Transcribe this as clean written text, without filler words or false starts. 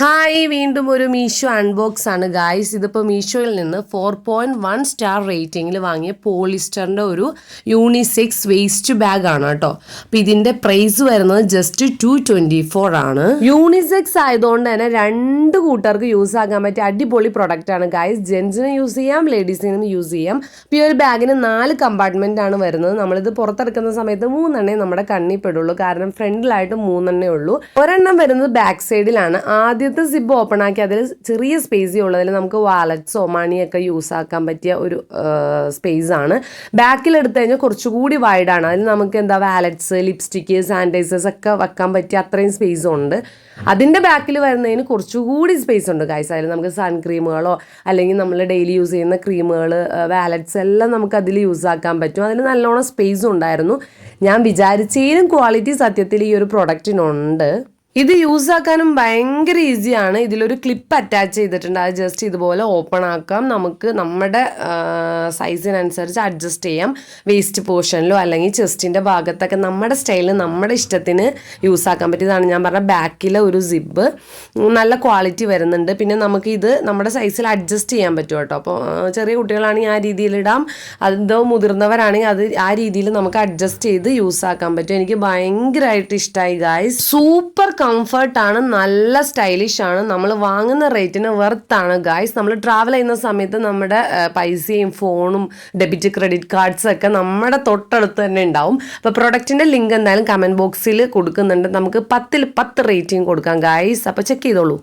Hi, വീണ്ടും ഒരു Meesho unbox ആണ് ഗായ്സ്. ഇതിപ്പോൾ മീഷോയിൽ നിന്ന് 4.1 സ്റ്റാർ റേറ്റിംഗിൽ വാങ്ങിയ പോളിസ്റ്ററിൻ്റെ ഒരു യൂണിസെക്സ് വേസ്റ്റ് ബാഗ് ആണ് കേട്ടോ. അപ്പോൾ ഇതിൻ്റെ പ്രൈസ് വരുന്നത് ജസ്റ്റ് 224 ആണ്. യൂണിസെക്സ് ആയതുകൊണ്ട് തന്നെ രണ്ട് കൂട്ടർക്ക് യൂസ് ആക്കാൻ പറ്റിയ അടിപൊളി പ്രൊഡക്റ്റ് ആണ് ഗായ്സ്. ജെൻസിന് യൂസ് ചെയ്യാം, ലേഡീസിനും യൂസ് ചെയ്യാം. അപ്പോൾ ഈ ഒരു ബാഗിന് 4 കമ്പാർട്ട്മെൻ്റ് ആണ് വരുന്നത്. നമ്മളിത് പുറത്തെടുക്കുന്ന സമയത്ത് 3 നമ്മുടെ കണ്ണിൽ പെടുള്ളൂ, കാരണം ഫ്രണ്ടിലായിട്ട് 3 ഉള്ളൂ. ഒരെണ്ണം വരുന്നത് ബാക്ക് സൈഡിലാണ്. ആദ്യത്തെ സിബ് ഓപ്പൺ ആക്കി അതിൽ ചെറിയ സ്പേസ് ഉള്ളതിൽ നമുക്ക് വാലറ്റ്സോ മണിയൊക്കെ യൂസ് ആക്കാൻ പറ്റിയ ഒരു സ്പേസ് ആണ്. ബാക്കിൽ എടുത്തു കഴിഞ്ഞാൽ കുറച്ചുകൂടി വൈഡാണ്. അതിൽ നമുക്ക് വാലറ്റ്സ്, ലിപ്സ്റ്റിക്ക്, സാനിറ്റൈസേഴ്സ് ഒക്കെ വെക്കാൻ പറ്റിയ അത്രയും സ്പേസ് ഉണ്ട്. അതിൻ്റെ ബാക്കിൽ വരുന്നതിന് കുറച്ചുകൂടി സ്പേസ് ഉണ്ട് ഗൈസ്. അതിൽ നമുക്ക് സൺ ക്രീമുകളോ അല്ലെങ്കിൽ നമ്മൾ ഡെയിലി യൂസ് ചെയ്യുന്ന ക്രീമുകൾ, വാലറ്റ്സ് എല്ലാം നമുക്ക് അതിൽ യൂസ് ആക്കാൻ പറ്റും. അതിന് നല്ലോണം സ്പേസ് ഉണ്ടായിരുന്നു. ഞാൻ വിചാരിച്ചതിനും ക്വാളിറ്റി സത്യത്തിൽ ഈ ഒരു പ്രൊഡക്റ്റിനുണ്ട്. ഇത് യൂസ് ആക്കാനും ഭയങ്കര ഈസിയാണ്. ഇതിലൊരു ക്ലിപ്പ് അറ്റാച്ച് ചെയ്തിട്ടുണ്ട്. അത് ജസ്റ്റ് ഇതുപോലെ ഓപ്പൺ ആക്കാം. നമുക്ക് നമ്മുടെ സൈസിനനുസരിച്ച് അഡ്ജസ്റ്റ് ചെയ്യാം. വേസ്റ്റ് പോർഷനിലോ അല്ലെങ്കിൽ ചെസ്റ്റിൻ്റെ ഭാഗത്തൊക്കെ നമ്മുടെ സ്റ്റൈലിന് നമ്മുടെ ഇഷ്ടത്തിന് യൂസ് ആക്കാൻ പറ്റിയതാണ്. ഞാൻ പറഞ്ഞ ബാക്കിലെ ഒരു സിബ് നല്ല ക്വാളിറ്റി വരുന്നുണ്ട്. പിന്നെ നമുക്ക് ഇത് നമ്മുടെ സൈസിൽ അഡ്ജസ്റ്റ് ചെയ്യാൻ പറ്റും കേട്ടോ. അപ്പോൾ ചെറിയ കുട്ടികളാണെങ്കിൽ ആ രീതിയിൽ ഇടാം, അതോ മുതിർന്നവരാണെങ്കിൽ അത് ആ രീതിയിൽ നമുക്ക് അഡ്ജസ്റ്റ് ചെയ്ത് യൂസ് ആക്കാൻ പറ്റും. എനിക്ക് ഭയങ്കരമായിട്ട് ഇഷ്ടമായി ഗായ്സ്. സൂപ്പർ കംഫർട്ടാണ്, നല്ല സ്റ്റൈലിഷ് ആണ്. നമ്മൾ വാങ്ങുന്ന റേറ്റിന് വെർത്താണ് ഗായ്സ്. നമ്മൾ ട്രാവൽ ചെയ്യുന്ന സമയത്ത് നമ്മുടെ പൈസയും ഫോണും ഡെബിറ്റ് ക്രെഡിറ്റ് കാർഡ്സ് ഒക്കെ നമ്മുടെ തൊട്ടടുത്ത് തന്നെ ഉണ്ടാവും. അപ്പോൾ പ്രൊഡക്റ്റിൻ്റെ ലിങ്ക് എന്തായാലും കമൻറ്റ് ബോക്സിൽ കൊടുക്കുന്നുണ്ട്. നമുക്ക് 10ൽ 10 റേറ്റിംഗ് കൊടുക്കാം ഗായ്സ്. അപ്പോൾ ചെക്ക് ചെയ്തോളൂ.